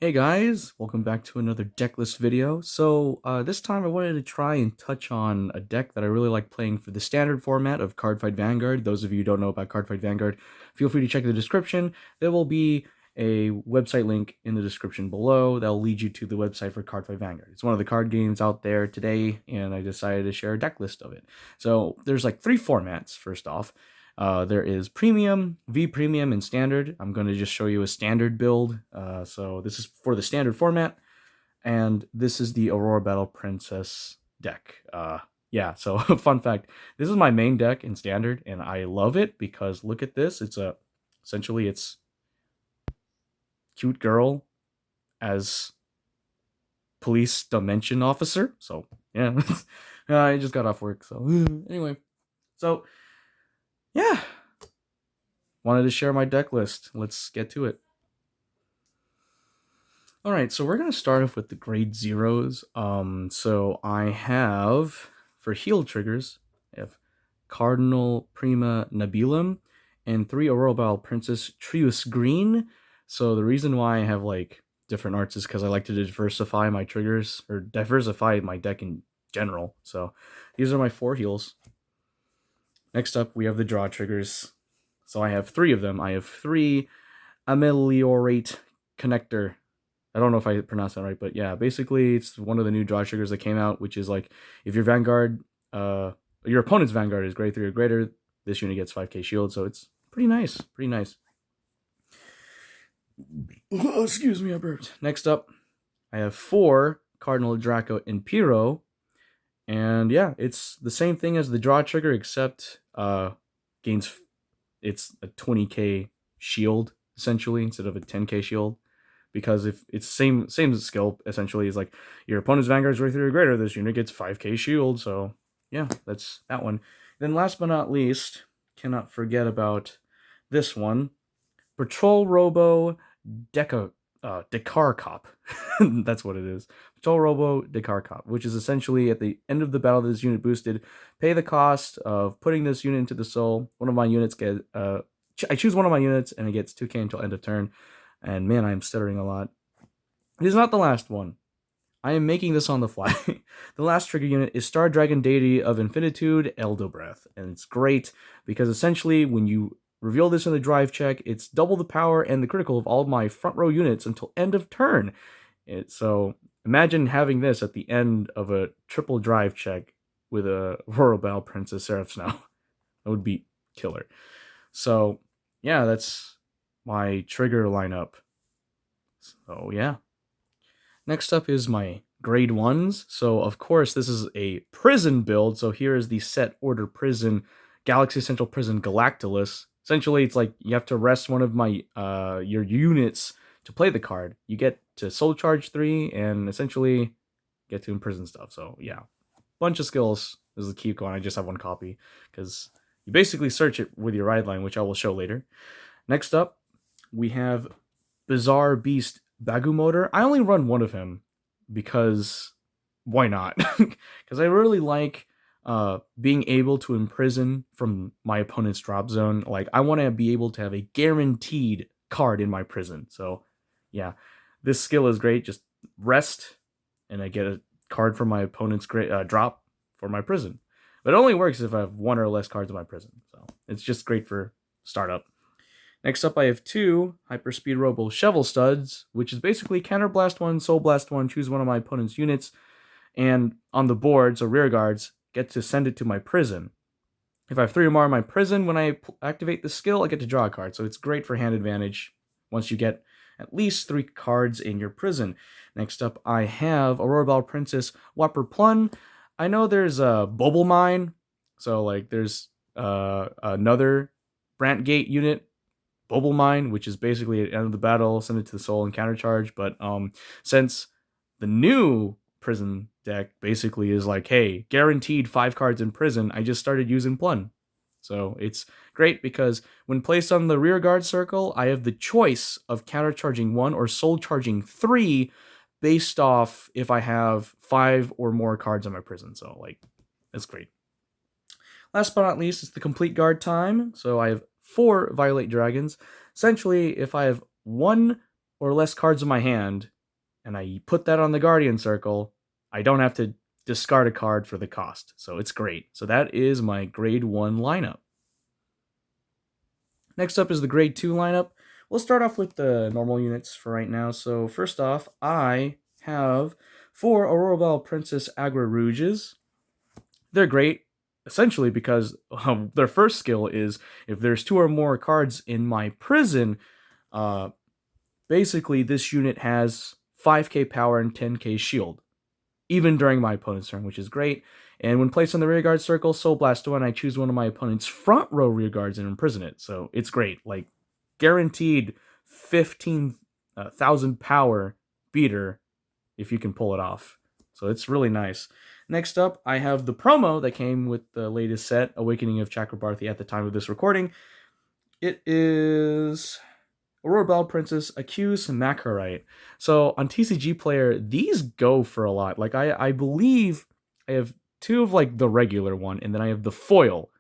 Hey guys, welcome back to another decklist video. This time I wanted to try and touch on a deck that I really like playing for the standard format of Cardfight Vanguard. Those of you who don't know about Cardfight Vanguard, feel free to check the description. There will be a website link in the description below that will lead you to the website for Cardfight Vanguard. It's one of the card games out there today, and I decided to share a deck list of it. So there's like three formats, first off. There is Premium, V Premium, and Standard. I'm going to just show you a Standard build. So this is for the Standard format, and this is the Aurora Battle Princess deck. Yeah, so fun fact, this is my main deck in Standard, and I love it because look at this. Essentially, it's cute girl as police dimension officer. So, yeah, I just got off work. So, anyway, so yeah, wanted to share my deck list. Let's get to it. All right, so we're going to start off with the grade zeros. So I have, for heal triggers, I have Cardinal, Prima, Nabilem, and 3 Aurora Battle Princess Treuse Green. So the reason why I have like different arts is because I like to diversify my triggers, or diversify my deck in general. So these are my 4 heals. Next up, we have the draw triggers. So I have 3 of them. I have 3 Ameliorate Connector. I don't know if I pronounced that right, but yeah, basically it's one of the new draw triggers that came out, which is like if your Vanguard, your opponent's Vanguard is grade 3 or greater, this unit gets 5k shield, so it's pretty nice, pretty nice. Oh, excuse me, I burped. Next up, I have 4 Cardinal, Draco, Enpyro, and yeah, it's the same thing as the draw trigger, except gains, it's a 20k shield essentially instead of a 10k shield. Because if it's same skill essentially is like your opponent's Vanguard is grade 3 or greater, this unit gets 5k shield. So yeah, that's that one. Then last but not least, cannot forget about this one, Patrol Robo Dekarcop. That's what it is. Patrol Robo Dekarcop, which is essentially at the end of the battle that this unit boosted, pay the cost of putting this unit into the soul. One of my units get I choose one of my units and it gets 2k until end of turn. And man, I'm stuttering a lot. It is not the last one. I am making this on the fly. The last trigger unit is Star Dragon Deity of Infinitude, Eldobreath. And it's great because essentially when you reveal this in the drive check, it's double the power and the critical of all of my front row units until end of turn. So imagine having this at the end of a triple drive check with a Aurora Battle Princess Seraph Snow. That would be killer. So yeah, that's my trigger lineup. So yeah. Next up is my grade 1s. So of course this is a prison build. So here is the set order prison, Galaxy Central Prison Galactolus. Essentially it's like you have to rest one of my your units to play the card. You get to soul charge 3 and essentially get to imprison stuff. So yeah, bunch of skills. This is the key one. I just have 1 copy because you basically search it with your ride line, which I will show later. Next up, we have Bizarre Beast Bagumotor. I only run 1 of him because why not? Because I really like being able to imprison from my opponent's drop zone. Like I want to be able to have a guaranteed card in my prison. So yeah, this skill is great. Just rest and I get a card from my opponent's drop for my prison. But it only works if I have 1 or less cards in my prison. So it's just great for startup. Next up, I have 2 Hyperspeed Robo Chevalstuds, which is basically Counterblast 1, Soul Blast 1, choose one of my opponent's units, and on the board, so rear guards, get to send it to my prison. If I have 3 or more in my prison, when I activate the skill, I get to draw a card, so it's great for hand advantage once you get at least 3 cards in your prison. Next up, I have Aurora Battle Princess Wapper Plun. I know there's a Bubble Mine, so like there's another Brant Gate unit, Bubble Mine, which is basically at the end of the battle, send it to the soul and countercharge. But since the new prison deck basically is like, hey, guaranteed 5 cards in prison, I just started using Plun. So it's great because when placed on the rear guard circle, I have the choice of countercharging 1 or soul charging 3 based off if I have 5 or more cards on my prison. So like, that's great. Last but not least, it's the complete guard time. So I have 4 Violate Dragons. Essentially, if I have 1 or less cards in my hand, and I put that on the Guardian Circle, I don't have to discard a card for the cost. So it's great. So that is my grade 1 lineup. Next up is the grade 2 lineup. We'll start off with the normal units for right now. So first off, I have 4 Aurora Princess Agra Rouges. They're great, essentially because their first skill is if there's 2 or more cards in my prison, basically this unit has 5k power and 10k shield, even during my opponent's turn, which is great. And when placed on the rearguard circle, Soul Blast 1, I choose one of my opponent's front row rearguards and imprison it. So it's great. Like, guaranteed 15,000 power beater if you can pull it off. So it's really nice. Next up, I have the promo that came with the latest set, Awakening of Chakrabarthi, at the time of this recording. It is Aurora Bell Princess, Accuse, and Makarite. So on TCG Player, these go for a lot. Like, I believe I have 2 of like the regular one, and then I have the foil.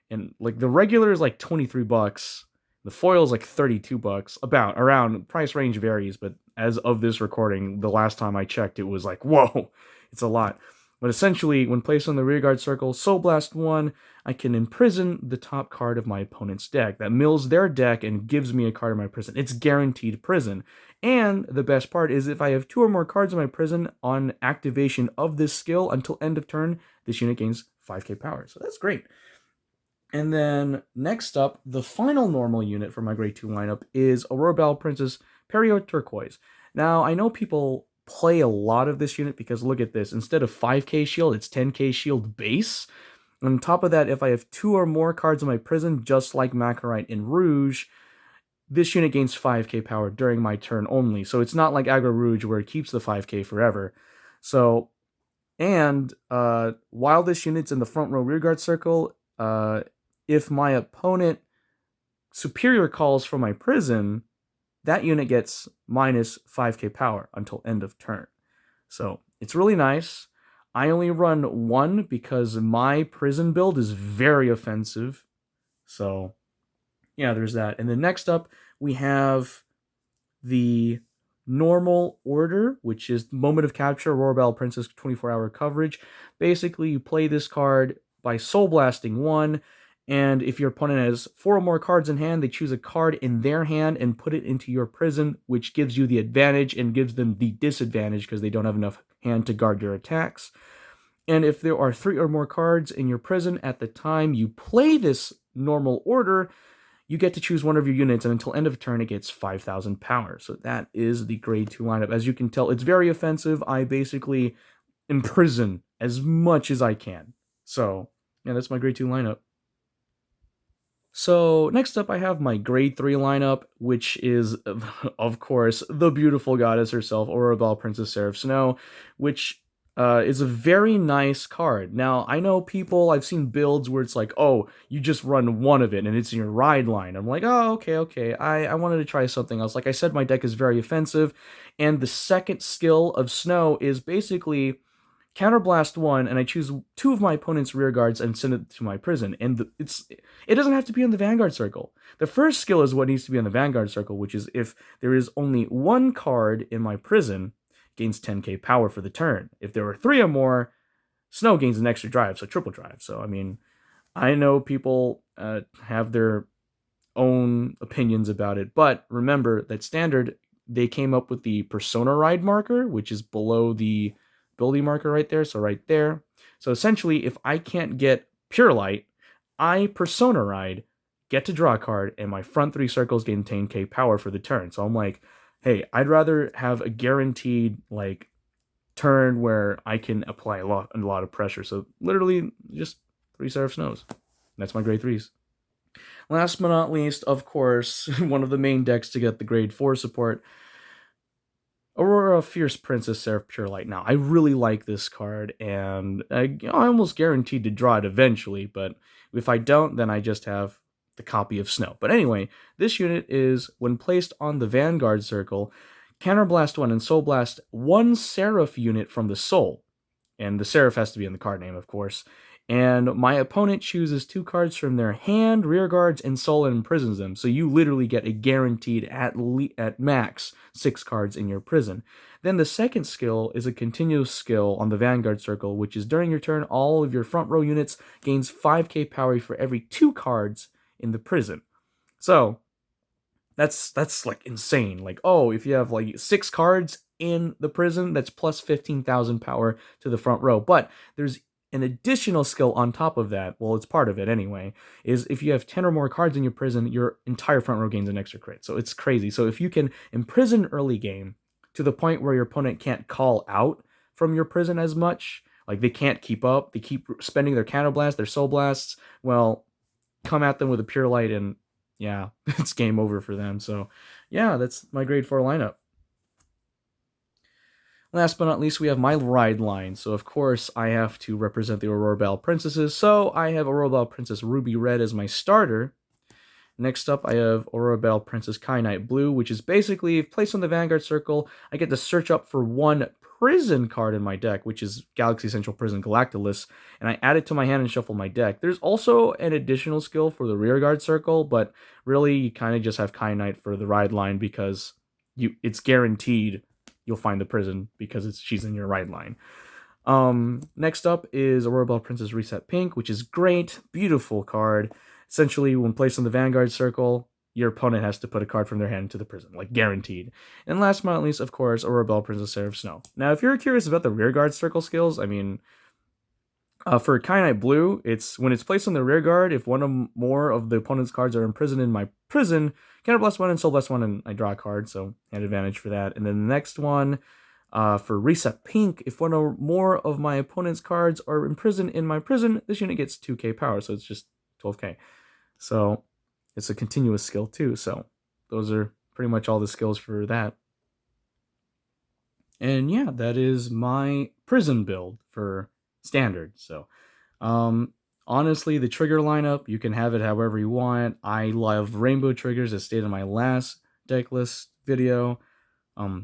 And like the regular is like $23. The foil is like $32. Around price range varies, but as of this recording, the last time I checked, it was like, whoa, it's a lot. But essentially, when placed on the rearguard circle, Soul Blast 1, I can imprison the top card of my opponent's deck. That mills their deck and gives me a card in my prison. It's guaranteed prison. And the best part is if I have 2 or more cards in my prison on activation of this skill until end of turn, this unit gains 5k power. So that's great. And then next up, the final normal unit for my grade 2 lineup is Aurora Bell Princess Perio Turquoise. Now, I know people play a lot of this unit because look at this. Instead of 5k shield, it's 10k shield base. On top of that, if I have 2 or more cards in my prison, just like Makarite and Rouge, this unit gains 5k power during my turn only. So it's not like Agra Rouge where it keeps the 5k forever. So, and while this unit's in the front row rearguard circle, if my opponent superior calls from my prison, that unit gets minus 5k power until end of turn. So it's really nice. I only run 1 because my prison build is very offensive. So yeah, there's that. And then next up, we have the normal order, which is Moment of Capture, Aurora Bell Princess 24-hour coverage. Basically, you play this card by Soul Blasting 1, and if your opponent has 4 or more cards in hand, they choose a card in their hand and put it into your prison, which gives you the advantage and gives them the disadvantage because they don't have enough hand to guard your attacks. And if there are 3 or more cards in your prison at the time you play this normal order, you get to choose one of your units, and until end of turn, it gets 5,000 power. So that is the grade 2 lineup. As you can tell, it's very offensive. I basically imprison as much as I can. So, yeah, that's my grade 2 lineup. So next up, I have my grade 3 lineup, which is, of course, the beautiful goddess herself, Aurora Bell Princess Seraph Snow, which is a very nice card. Now, I know I've seen builds where it's like, oh, you just run 1 of it and it's in your ride line. I'm like, oh, okay. I wanted to try something else. Like I said, my deck is very offensive, and the second skill of Snow is basically Counterblast 1, and I choose 2 of my opponent's rear guards and send it to my prison. And it doesn't have to be in the Vanguard Circle. The first skill is what needs to be in the Vanguard Circle, which is if there is only 1 card in my prison, gains 10k power for the turn. If there are 3 or more, Snow gains an extra drive, so triple drive. So, I mean, I know people have their own opinions about it, but remember that Standard, they came up with the Persona Ride marker, which is below the ability marker right there, so right there. So essentially, if I can't get Pure Light, I Persona Ride, get to draw a card, and my front 3 circles gain 10k power for the turn. So I'm like, hey, I'd rather have a guaranteed like turn where I can apply a lot of pressure. So literally just 3 Seraph Snows. That's my grade 3s. Last but not least, of course, one of the main decks to get the grade 4 support, Aurora Fierce Princess Seraph Pure Light. Now, I really like this card, and I almost guaranteed to draw it eventually, but if I don't, then I just have the copy of Snow. But anyway, this unit is, when placed on the Vanguard Circle, Counterblast 1 and Soul Blast 1 Seraph unit from the Soul. And the Seraph has to be in the card name, of course. And my opponent chooses 2 cards from their hand, rear guards, and soul and imprisons them. So you literally get a guaranteed at max 6 cards in your prison. Then the second skill is a continuous skill on the Vanguard Circle, which is during your turn, all of your front row units gains 5k power for every 2 cards in the prison. So that's like insane. Like, oh, if you have like 6 cards in the prison, that's plus 15,000 power to the front row. But there's an additional skill on top of that, well, it's part of it anyway, is if you have 10 or more cards in your prison, your entire front row gains an extra crit. So it's crazy. So if you can imprison early game to the point where your opponent can't call out from your prison as much, like they can't keep up, they keep spending their counterblast, their soul blasts, well, come at them with a pure light and yeah, it's game over for them. So yeah, that's my grade 4 lineup. Last but not least, we have my ride line. So, of course, I have to represent the Aurora Battle Princesses. So, I have Aurora Battle Princess Ruby Red as my starter. Next up, I have Aurora Battle Princess Kyanite Blue, which is basically, if placed on the Vanguard Circle, I get to search up for 1 prison card in my deck, which is Galaxy Central Prison Galactolus, and I add it to my hand and shuffle my deck. There's also an additional skill for the Rearguard Circle, but really, you kind of just have Kyanite for the ride line because it's guaranteed you'll find the prison because she's in your ride line. Next up is Aurora Battle Princess Risatt Pink, which is great, beautiful card. Essentially, when placed on the Vanguard Circle, your opponent has to put a card from their hand into the prison, like guaranteed. And last but not least, of course, Aurora Battle Princess Seraph Snow. Now, if you're curious about the Rearguard Circle skills, I mean, for Kyanite Blue, it's when it's placed on the rear guard, if one or more of the opponent's cards are imprisoned in my prison, Counterblast 1 and Soul Blast 1, and I draw a card, so I had advantage for that. And then the next one, for Risatt Pink, if one or more of my opponent's cards are imprisoned in my prison, this unit gets 2k power, so it's just 12k. So it's a continuous skill too, so those are pretty much all the skills for that. And yeah, that is my prison build for standard. So honestly, the trigger lineup, you can have it however you want. I love rainbow triggers, as stated in my last deck list video.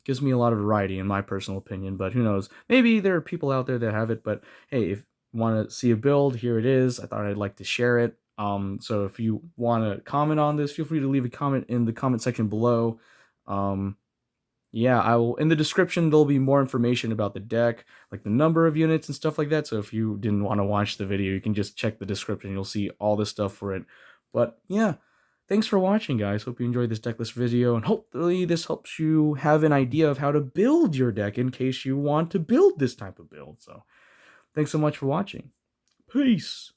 Gives me a lot of variety in my personal opinion, but who knows, maybe there are people out there that have it. But hey, if you want to see a build, here it is. I thought I'd like to share it. So if you want to comment on this, feel free to leave a comment in the comment section below. Yeah, I will, in the description, there'll be more information about the deck, like the number of units and stuff like that. So if you didn't want to watch the video, you can just check the description. You'll see all the stuff for it. But yeah, thanks for watching, guys. Hope you enjoyed this deck list video, and hopefully this helps you have an idea of how to build your deck in case you want to build this type of build. So thanks so much for watching. Peace.